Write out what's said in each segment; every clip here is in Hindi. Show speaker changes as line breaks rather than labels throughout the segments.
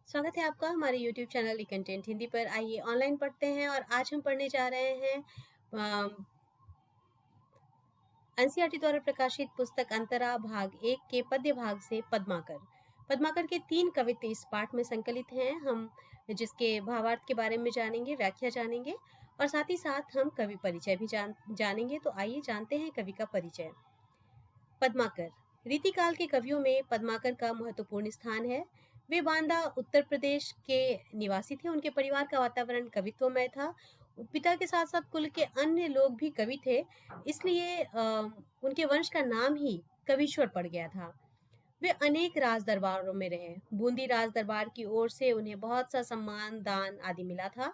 स्वागत है आपका हमारे YouTube चैनल कंटेंट हिंदी पर। आइए ऑनलाइन पढ़ते हैं और आज हम पढ़ने जा रहे हैं एनसीईआरटी द्वारा प्रकाशित पुस्तक अंतरा भाग 1 के पद्य भाग से पद्माकर। पद्माकर के 3 कविता इस पाठ में संकलित हैं। हम जिसके भावार्थ के बारे में जानेंगे, व्याख्या जानेंगे और साथ ही साथ हम कवि परिचय भी जानेंगे। तो आइए जानते हैं कवि का परिचय। पद्माकर रीतिकाल के कवियों में पद्माकर का महत्वपूर्ण स्थान है। वे बांदा उत्तर प्रदेश के निवासी थे। उनके परिवार का वातावरण कवित्वमय था। पिता के साथ साथ कुल के अन्य लोग भी कवि थे, इसलिए उनके वंश का नाम ही कवीश्वर पड़ गया था। वे अनेक राज दरबारों में रहे। बूंदी राज दरबार की ओर से उन्हें बहुत सा सम्मान, दान आदि मिला था।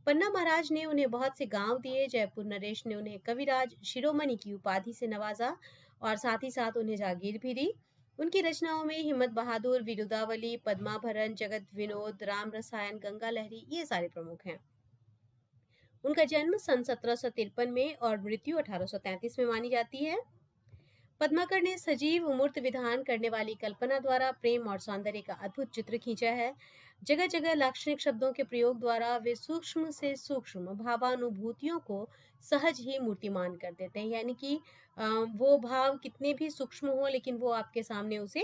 पन्ना महाराज ने उन्हें बहुत से गांव दिए। जयपुर नरेश ने उन्हें कविराज शिरोमणि की उपाधि से नवाजा और साथ ही साथ उन्हें जागीर भी दी। उनकी रचनाओं में हिम्मत बहादुर, विरुदावली, पद्माभरण, जगत विनोद, राम रसायन, गंगा लहरी ये सारे प्रमुख हैं। उनका जन्म सन 1753 में और मृत्यु 1833 में मानी जाती है। पद्माकर ने सजीव मूर्त विधान करने वाली कल्पना द्वारा प्रेम और सौंदर्य का अद्भुत चित्र खींचा है। जगह जगह लाक्षणिक शब्दों के प्रयोग द्वारा वे सूक्ष्म से सूक्ष्म भावानुभूतियों को सहज ही मूर्तिमान कर देते हैं। यानी कि वो भाव कितने भी सूक्ष्म हो, लेकिन वो आपके सामने उसे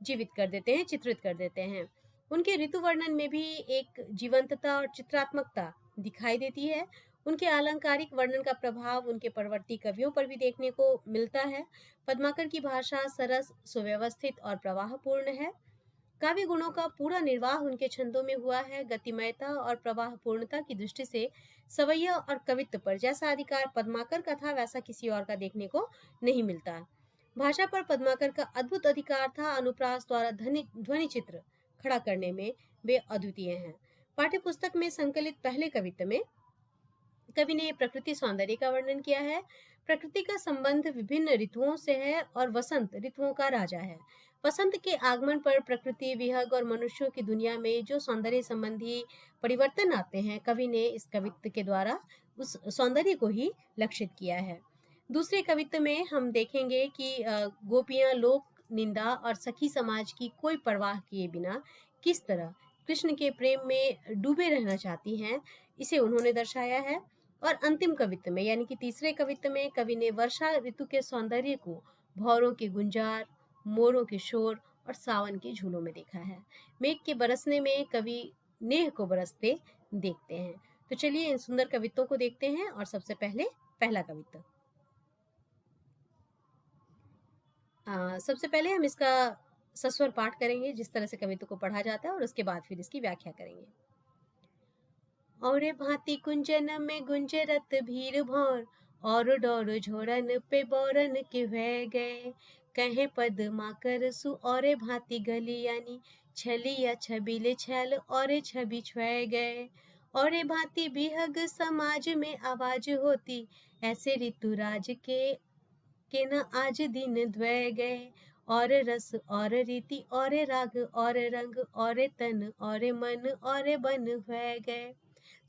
जीवित कर देते हैं, चित्रित कर देते हैं। उनके ऋतु वर्णन में भी एक जीवंतता और चित्रात्मकता दिखाई देती है। उनके अलंकारिक वर्णन का प्रभाव उनके परवर्ती कवियों पर भी देखने को मिलता है। पद्माकर की भाषा सरस, सुव्यवस्थित और प्रवाहपूर्ण है। काव्य गुणों का पूरा निर्वाह उनके छंदों में हुआ है। गतिमयता और प्रवाहपूर्णता की दृष्टि से सवैया और कवित्व पर जैसा अधिकार पद्माकर का था, वैसा किसी और का देखने को नहीं मिलता। भाषा पर पद्माकर का अद्भुत अधिकार था। अनुप्रास द्वारा ध्वनि चित्र खड़ा करने में वे अद्वितीय हैं। पाठ्य पुस्तक में संकलित पहले कवित्व में कवि ने प्रकृति सौंदर्य का वर्णन किया है। प्रकृति का संबंध विभिन्न ऋतुओं से है और वसंत ऋतुओं का राजा है। वसंत के आगमन पर प्रकृति, विहग और मनुष्यों की दुनिया में जो सौंदर्य संबंधी परिवर्तन आते हैं, कवि ने इस कवित्व के द्वारा उस सौंदर्य को ही लक्षित किया है। दूसरे कवित्व में हम देखेंगे कि गोपियां लोक निंदा और सखी समाज की कोई परवाह किए बिना किस तरह कृष्ण के प्रेम में डूबे रहना चाहती हैं, इसे उन्होंने दर्शाया है। और अंतिम कवित्व में यानी कि तीसरे कवित्व में कवि ने वर्षा ऋतु के सौंदर्य को भौरों के गुंजार, मोरों के शोर और सावन के झूलों में देखा है। मेघ के बरसने में कवि नेह को बरसते देखते हैं। तो चलिए इन सुंदर कवित्वों को देखते हैं। और सबसे पहले पहला कवित्व। सबसे पहले हम इसका सस्वर पाठ करेंगे, जिस तरह से कवित्व को पढ़ा जाता है, और उसके बाद फिर इसकी व्याख्या करेंगे। और भांति कुंजन में गुंजरत भीर भौर, और डोर झोरन पे बोरन के वह गए। कहे पद माकर सु और भांति गलियानी, छलिया छबिले छैल और छवि छुए गए। और भांति बिहग समाज में आवाज होती, ऐसे ऋतुराज के न आज दिन द्वय गए। और रस और रीति और राग और रंग और तन और मन और बन हुए गए।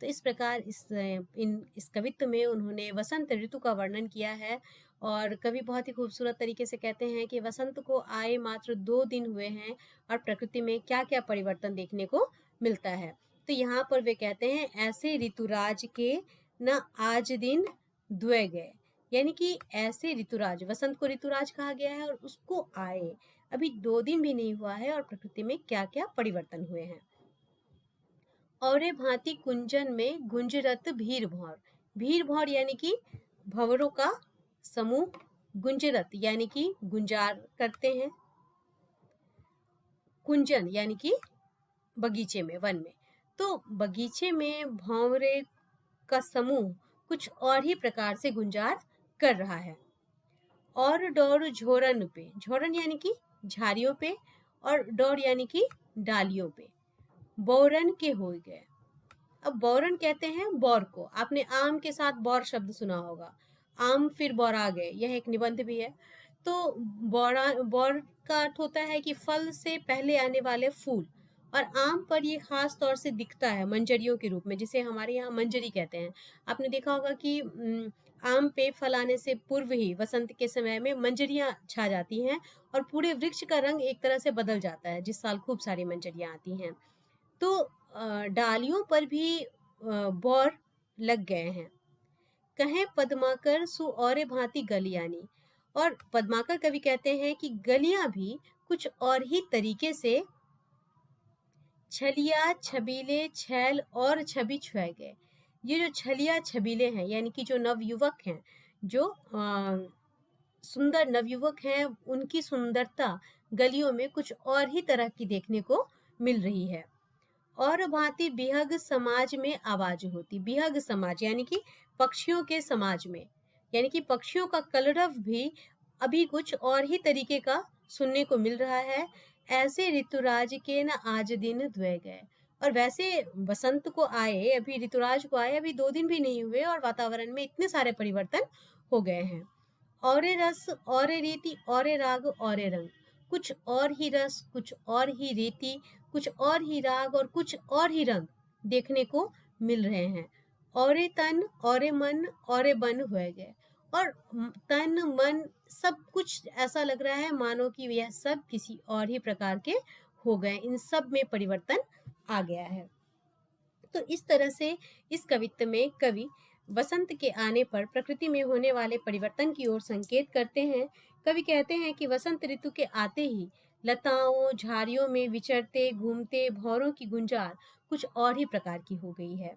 तो इस प्रकार इस कवित्व में उन्होंने वसंत ऋतु का वर्णन किया है। और कवि बहुत ही खूबसूरत तरीके से कहते हैं कि वसंत को आए मात्र 2 दिन हुए हैं और प्रकृति में क्या क्या परिवर्तन देखने को मिलता है। तो यहाँ पर वे कहते हैं, ऐसे ऋतुराज के न आज दिन द्वय गए, यानी कि ऐसे ऋतुराज, वसंत को ऋतुराज कहा गया है और उसको आए अभी 2 दिन भी नहीं हुआ है और प्रकृति में क्या क्या परिवर्तन हुए हैं। और भांति कुंजन में गुंजरत भीर भौर, भीर भौर यानी कि भंवरों का समूह, गुंजरत यानी कि गुंजार करते हैं, कुंजन यानी कि बगीचे में, वन में। तो बगीचे में भंवरे का समूह कुछ और ही प्रकार से गुंजार कर रहा है। और डोर झोरन पे, झोरन यानी कि झाड़ियों पे, और डोर यानी कि डालियों पे, बोरन के हो गए। अब बोरन कहते हैं बौर को। आपने आम के साथ बौर शब्द सुना होगा। आम फिर बौरा गए, यह एक निबंध भी है। तो बौर का अर्थ होता है कि फल से पहले आने वाले फूल, और आम पर ये खास तौर से दिखता है मंजरियों के रूप में, जिसे हमारे यहाँ मंजरी कहते हैं। आपने देखा होगा कि आम पे फल आने से पूर्व ही वसंत के समय में मंजरियां छा जाती हैं और पूरे वृक्ष का रंग एक तरह से बदल जाता है जिस साल खूब सारी मंजरियां आती हैं। तो डालियों पर भी बौर लग गए हैं। कहें पद्माकर सु और भांति गलियानी। और पद्माकर कवि कहते हैं कि गलियां भी कुछ और ही तरीके से छलिया छबीले छैल और छवि छुए गए। ये जो छलिया छबीले हैं यानी कि जो नवयुवक हैं, जो सुंदर नवयुवक हैं, उनकी सुंदरता गलियों में कुछ और ही तरह की देखने को मिल रही है। और भांति बिहग समाज में आवाज होती। बिहग समाज यानी कि पक्षियों के समाज में, यानी कि पक्षियों का कलरव भी अभी कुछ और ही तरीके का सुनने को मिल रहा है। ऐसे ऋतुराज के न आज दिन द्वय गए। और वैसे बसंत को आए, अभी ऋतुराज को आए अभी 2 दिन भी नहीं हुए और वातावरण में इतने सारे परिवर्तन हो गए हैं। और रस और रीति और राग और रंग, कुछ और ही रस, कुछ और ही रीति, कुछ और ही राग और कुछ और ही रंग देखने को मिल रहे हैं। और तन और मन और बन हुए गए। और तन मन सब कुछ ऐसा लग रहा है मानो कि यह सब किसी और ही प्रकार के हो गए, इन सब में परिवर्तन आ गया है। तो इस तरह से इस कवित्व में कवि वसंत के आने पर प्रकृति में होने वाले परिवर्तन की ओर संकेत करते हैं। कवि कहते हैं कि वसंत ऋतु के आते ही लताओं झाड़ियों में विचरते घूमते भौरों की गुंजार कुछ और ही प्रकार की हो गई है।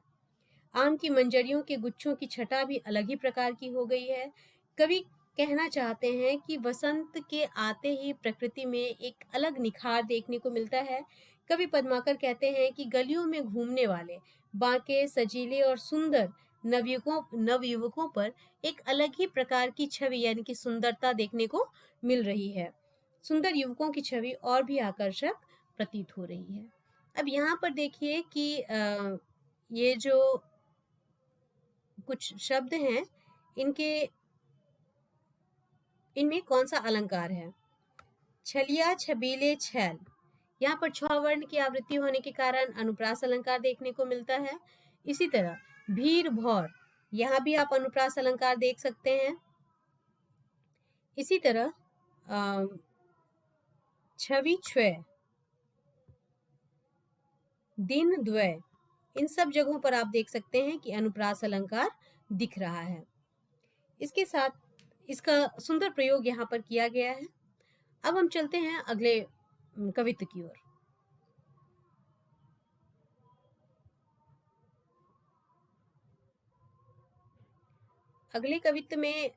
आम की मंजरियों के गुच्छों की छटा भी अलग ही प्रकार की हो गई है। कवि कहना चाहते हैं कि वसंत के आते ही प्रकृति में एक अलग निखार देखने को मिलता है। कवि पद्माकर कहते हैं कि गलियों में घूमने वाले बांके सजीले और सुंदर नवयुवकों पर एक अलग ही प्रकार की छवि यानी कि सुंदरता देखने को मिल रही है। सुंदर युवकों की छवि और भी आकर्षक प्रतीत हो रही है। अब यहाँ पर देखिए कि ये जो कुछ शब्द हैं, इनमें कौन सा अलंकार है। छलिया छबीले छैल, यहाँ पर 6 वर्ण की आवृत्ति होने के कारण अनुप्रास अलंकार देखने को मिलता है। इसी तरह भीर भौर, यहाँ भी आप अनुप्रास अलंकार देख सकते हैं। इसी तरह छवि छुए, दिन द्वय, इन सब जगहों पर आप देख सकते हैं कि अनुप्रास अलंकार दिख रहा है। इसके साथ इसका सुंदर प्रयोग यहाँ पर किया गया है। अब हम चलते हैं अगले कवित्व की ओर। अगले कवित्व में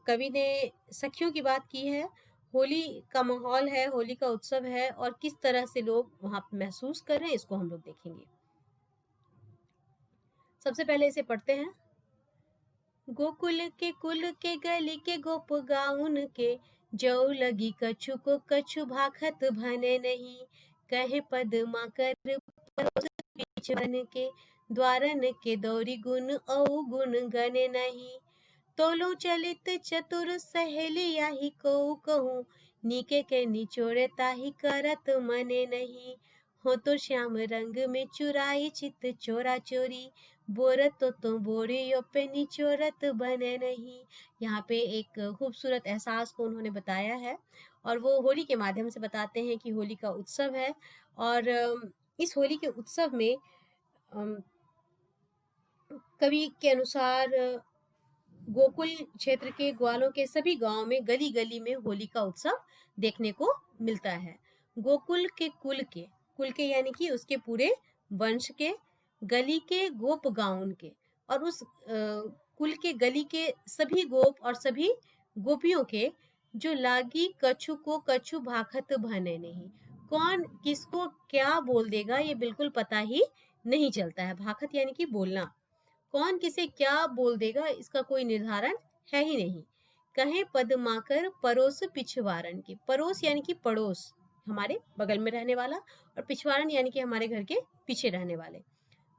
कवि ने सखियों की बात की है। होली का माहौल है, होली का उत्सव है और किस तरह से लोग वहां महसूस कर रहे हैं इसको हम लोग देखेंगे। सबसे पहले इसे पढ़ते हैं। गोकुल के कुल के गली के गोप गाउन के जौ लगी कछु को कछु भाखत भने नहीं। कहे पद्मा कर परोस बीच बन के द्वारन के दौरी गुण औ गुण गने नहीं। तोलो चलित चतुर सहेली याही को कहूँ नीके के निचोड़े ताही करत मने नहीं। हो तो श्याम रंग में चुराई चित चोरा चोरी बोरत तो बोरियों पे निचोरत बने नहीं। यहाँ पे एक खूबसूरत एहसास को उन्होंने बताया है और वो होली के माध्यम से बताते हैं कि होली का उत्सव है और इस होली के उत्सव में कवि के अनुसार गोकुल क्षेत्र के ग्वालों के सभी गांव में गली गली में होली का उत्सव देखने को मिलता है। गोकुल के कुल के यानी कि उसके पूरे वंश के, गली के गोप गाउन के और उस कुल के गली के सभी गोप और सभी गोपियों के जो लागी कछु को कछु भाखत भने नहीं। कौन किसको क्या बोल देगा ये बिल्कुल पता ही नहीं चलता है। भाखत यानी कि बोलना, कौन किसे क्या बोल देगा इसका कोई निर्धारण है ही नहीं। कहे पद्माकर परोस पिछवारण के, परोस यानी कि पड़ोस, हमारे बगल में रहने वाला, और पिछवारण यानी कि हमारे घर के पीछे रहने वाले।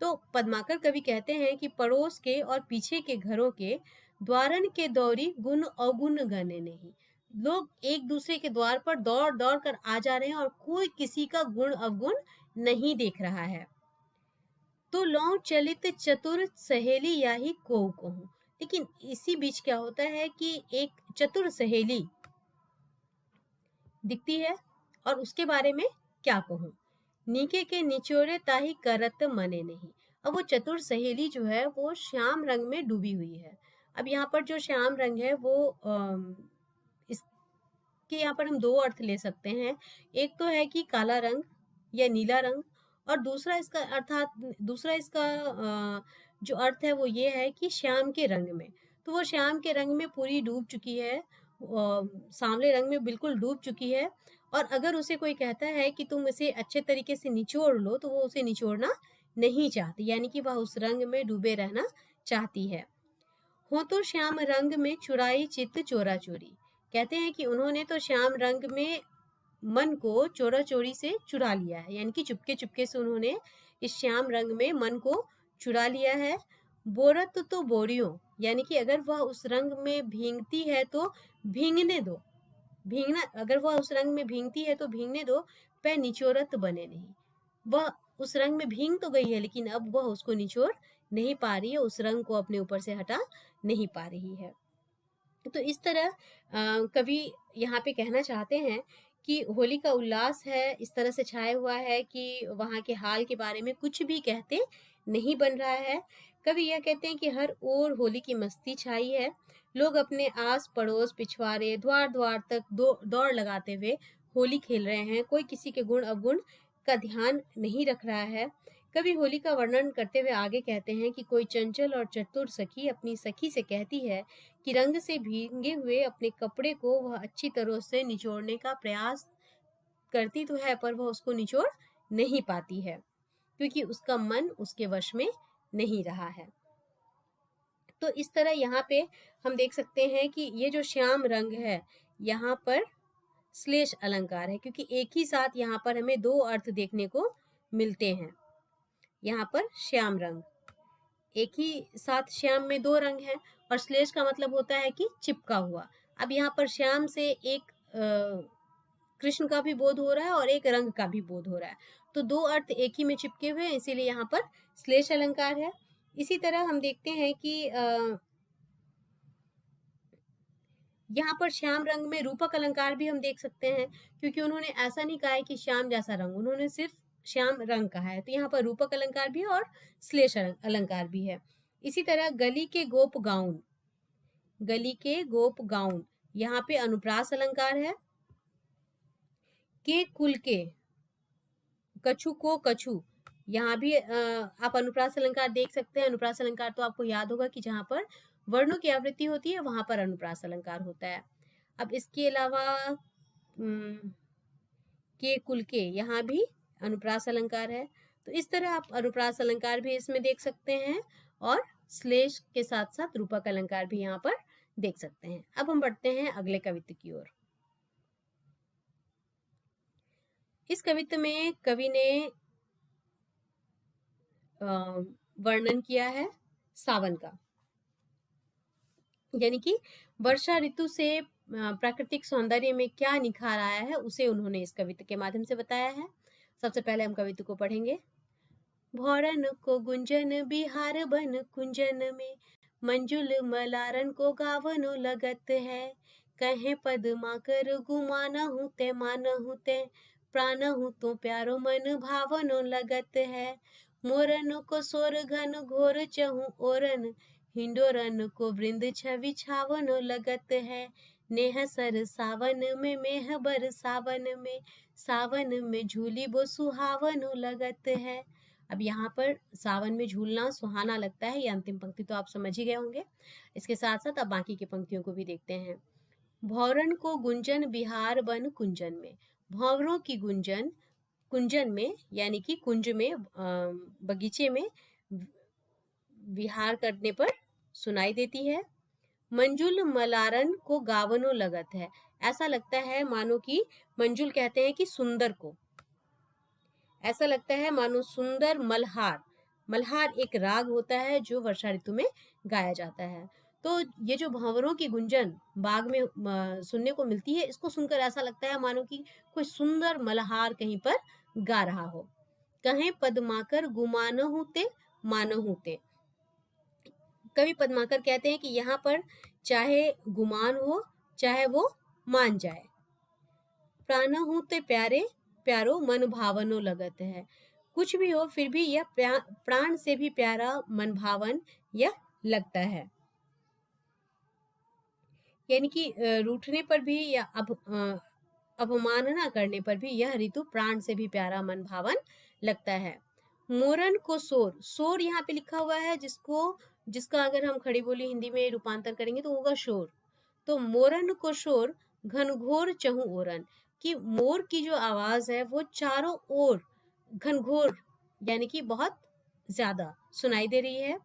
तो पद्माकर कवि कहते हैं कि पड़ोस के और पीछे के घरों के द्वारन के दौरी गुण अवगुण गने नहीं। लोग एक दूसरे के द्वार पर दौड़ दौड़ कर आ जा रहे हैं और कोई किसी का गुण अवगुण नहीं देख रहा है। तो लौ चलित चतुर सहेली या ही को कहूं। लेकिन इसी बीच क्या होता है कि एक चतुर सहेली दिखती है और उसके बारे में क्या कहूं। नीके के निचोड़े ताही करत मने नहीं। अब वो चतुर सहेली जो है वो श्याम रंग में डूबी हुई है। अब यहाँ पर जो श्याम रंग है वो इसके यहाँ पर हम दो अर्थ ले सकते हैं। एक तो है कि काला रंग या नीला रंग, और दूसरा इसका अर्थात दूसरा इसका जो अर्थ है वो ये है कि श्याम के रंग में। तो वो श्याम के रंग में पूरी डूब चुकी है, सांवले रंग में बिल्कुल डूब चुकी है। और अगर उसे कोई कहता है कि तुम इसे अच्छे तरीके से निचोड़ लो, तो वो उसे निचोड़ना नहीं चाहती, यानी कि वह उस रंग में डूबे रहना चाहती है। हो तो श्याम रंग में चुराई चित्त चोरा चोरी। कहते हैं कि उन्होंने तो श्याम रंग में मन को चोरा चोरी से चुरा लिया है, यानी कि चुपके चुपके से उन्होंने इस श्याम रंग में मन को चुरा लिया है। बोरत तो बोरियो, यानी कि अगर वह उस रंग में भींगती है तो भींगने दो, भींगना, अगर वह उस रंग में भींगती है तो भींगने दो, पे निचोरत बने नहीं। वह उस रंग में भींग तो गई है, लेकिन अब वह उसको निचोड़ नहीं पा रही है, उस रंग को अपने ऊपर से हटा नहीं पा रही है। तो इस तरह कवि यहाँ पे कहना चाहते हैं कि होली का उल्लास है इस तरह से छाया हुआ है कि वहाँ के हाल के बारे में कुछ भी कहते नहीं बन रहा है। कवि यह कहते हैं कि हर ओर होली की मस्ती छाई है। लोग अपने आस पड़ोस पिछवाड़े द्वार द्वार तक दौड़ लगाते हुए होली खेल रहे हैं। कोई किसी के गुण अवगुण का ध्यान नहीं रख रहा है। कवि होली का वर्णन करते हुए आगे कहते हैं कि कोई चंचल और चतुर सखी अपनी सखी से कहती है कि रंग से भीगे हुए अपने कपड़े को वह अच्छी तरह से निचोड़ने का प्रयास करती तो है, पर वह उसको निचोड़ नहीं पाती है, क्योंकि उसका मन उसके वश में नहीं रहा है। तो इस तरह यहाँ पे हम देख सकते हैं कि ये जो श्याम रंग है, यहाँ पर श्लेष अलंकार है, क्योंकि एक ही साथ यहाँ पर हमें दो अर्थ देखने को मिलते हैं। यहाँ पर श्याम रंग, एक ही साथ श्याम में दो रंग हैं, और श्लेष का मतलब होता है कि चिपका हुआ। अब यहाँ पर श्याम से एक कृष्ण का भी बोध हो रहा है और एक रंग का भी बोध हो रहा है, तो दो अर्थ एक ही में चिपके हुए हैं, इसीलिए यहाँ पर श्लेष अलंकार है। इसी तरह हम देखते हैं कि यहाँ पर श्याम रंग में रूपक अलंकार भी हम देख सकते हैं, क्योंकि उन्होंने ऐसा नहीं कहा है कि श्याम जैसा रंग, उन्होंने सिर्फ श्याम रंग कहा है। तो यहाँ पर रूपक अलंकार भी है और श्लेष अलंकार भी है। इसी तरह गली के गोप गाउन, गली के गोप गाउन, यहाँ पे अनुप्रास अलंकार है। के कुल के, कछु को कछु, यहाँ भी आप अनुप्रास अलंकार देख सकते हैं। अनुप्रास अलंकार तो आपको याद होगा कि जहाँ पर वर्णों की आवृत्ति होती है वहां पर अनुप्रास अलंकार होता है। अब इसके अलावा के कुल के, यहाँ भी अनुप्रास अलंकार है। तो इस तरह आप अनुप्रास अलंकार भी इसमें देख सकते हैं, और श्लेष के साथ साथ रूपक अलंकार भी यहाँ पर देख सकते हैं। अब हम बढ़ते हैं अगले कवित्व की ओर। इस कवित्व में कवि ने वर्णन किया है सावन का, यानी कि वर्षा ऋतु से प्राकृतिक सौंदर्य में क्या निखार आया है उसे उन्होंने इस कविता के माध्यम से बताया है। सबसे पहले हम कविता को पढ़ेंगे। भौरन को गुंजन बिहार बन कुंजन में, मंजुल मलारन को गावनो लगत है। कहे पदमा कर गुमाना हूँ ते माना हूँ ते, प्राण हूँ तो प्यारो मन भावनो लगत है। मोरन को सोर घन घोर चहु ओरन, हिंडोरन को वृंद छवि छावनो लगत है। नेह सर सावन में मेह बर सावन में, सावन में झूली बो सुहावनो लगत है। अब यहाँ पर सावन में झूलना सुहाना लगता है, ये अंतिम पंक्ति तो आप समझ ही गए होंगे। इसके साथ साथ अब बाकी की पंक्तियों को भी देखते हैं। भौरन को गुंजन बिहार बन कुंजन में, भौरों की गुंजन कुंजन में, यानी कि कुंज में, बगीचे में विहार करने पर सुनाई देती है। मंजुल मलारन को गावनो लगत है, ऐसा लगता है मानो कि, मंजुल कहते हैं कि सुंदर को, ऐसा लगता है मानो सुंदर मल्हार, मल्हार एक राग होता है जो वर्षा ऋतु में गाया जाता है। तो ये जो भंवरों की गुंजन बाग में सुनने को मिलती है, इसको सुनकर ऐसा लगता है मानो कि कोई सुंदर मल्हार कहीं पर गा रहा हो। कहें पदमाकर गुमानो होते मानो होते, कवि पद्माकर कहते हैं कि यहाँ पर चाहे गुमान हो चाहे वो मान जाए। प्राण होते प्यारे प्यारो मन भावनो लगत है। कुछ भी हो फिर भी यह प्राण से भी प्यारा मन भावन यह लगता है। यानी कि रूठने पर भी या अवमानना करने पर भी यह ऋतु प्राण से भी प्यारा मन भावन लगता है। मोरन को शोर, शोर यहाँ पे लिखा हुआ है जिसका अगर हम खड़ी बोली हिंदी में रूपांतर करेंगे तो होगा शोर। तो मोरन को शोर घनघोर चहु ओरन, कि मोर की जो आवाज है वो चारों ओर घनघोर यानी कि बहुत ज्यादा सुनाई दे रही है।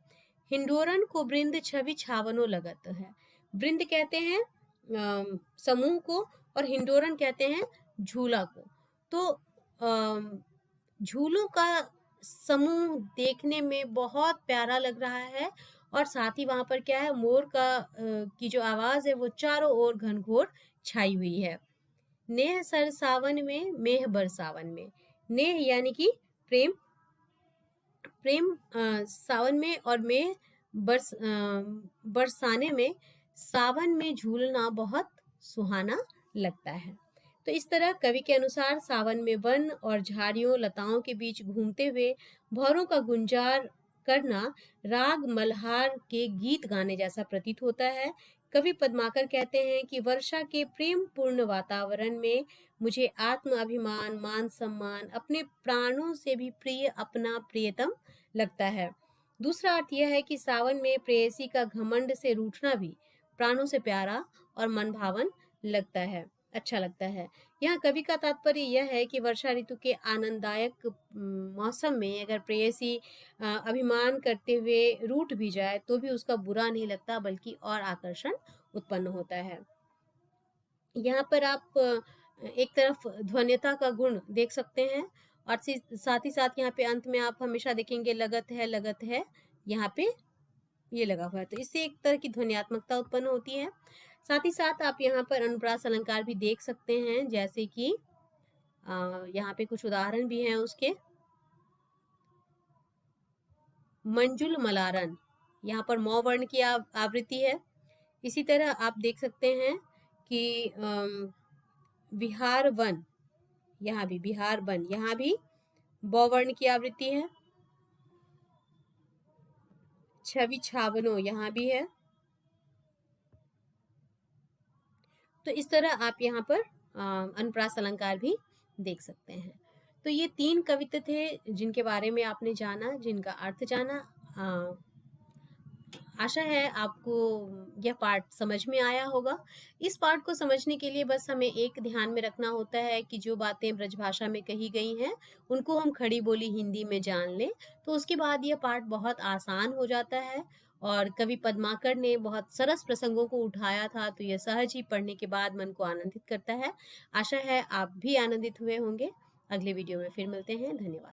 हिंडोरन को वृंद छवि छावनो लगत है। वृंद कहते हैं समूह को, और हिंडोरन कहते हैं झूला को। तो झूलों का समूह देखने में बहुत प्यारा लग रहा है, और साथ ही वहां पर क्या है, मोर की जो आवाज है वो चारों ओर घनघोर छाई हुई है। नेह सर सावन में मेह बर सावन में, नेह यानी कि प्रेम, प्रेम सावन में, और मेह बरसाने में, सावन में झूलना बहुत सुहाना लगता है। तो इस तरह कवि के अनुसार सावन में वन और झाड़ियों लताओं के बीच घूमते हुए भौरों का गुंजार करना राग मल्हार के गीत गाने जैसा प्रतीत होता है। कवि पद्माकर कहते हैं कि वर्षा के प्रेम पूर्ण वातावरण में मुझे आत्म अभिमान, मान सम्मान, अपने प्राणों से भी प्रिय अपना प्रियतम लगता है। दूसरा अर्थ यह है कि सावन में प्रेयसी का घमंड से रूठना भी प्राणों से प्यारा और मन भावन लगता है, अच्छा लगता है। यहाँ कवि का तात्पर्य यह है कि वर्षा ऋतु के आनंददायक मौसम में अगर प्रेयसी अभिमान करते हुए रूठ भी जाए तो भी उसका बुरा नहीं लगता, बल्कि और आकर्षण उत्पन्न होता है। यहाँ पर आप एक तरफ ध्वन्यता का गुण देख सकते हैं, और साथ ही साथ यहाँ पे अंत में आप हमेशा देखेंगे लगत है, यहाँ पे ये लगा हुआ है, तो इससे एक तरह की ध्वन्यात्मकता उत्पन्न होती है। साथ ही साथ आप यहाँ पर अनुप्रास अलंकार भी देख सकते हैं, जैसे कि यहाँ पे कुछ उदाहरण भी हैं उसके। मंजुल मलारन, यहाँ पर मौ वर्ण की आवृत्ति है। इसी तरह आप देख सकते हैं कि विहार वन, यहाँ भी बिहार वन, यहाँ भी बौ वर्ण की आवृत्ति है। छवि छावनो यहाँ भी है। तो इस तरह आप यहाँ पर अनुप्रास अलंकार भी देख सकते हैं। तो ये 3 कविता थे जिनके बारे में आपने जाना, जिनका अर्थ जाना। आशा है आपको यह पाठ समझ में आया होगा। इस पाठ को समझने के लिए बस हमें एक ध्यान में रखना होता है कि जो बातें ब्रजभाषा में कही गई हैं उनको हम खड़ी बोली हिंदी में जान लें, तो उसके बाद यह पाठ बहुत आसान हो जाता है। और कवि पद्माकर ने बहुत सरस प्रसंगों को उठाया था, तो यह सहज ही पढ़ने के बाद मन को आनंदित करता है। आशा है आप भी आनंदित हुए होंगे। अगले वीडियो में फिर मिलते हैं। धन्यवाद।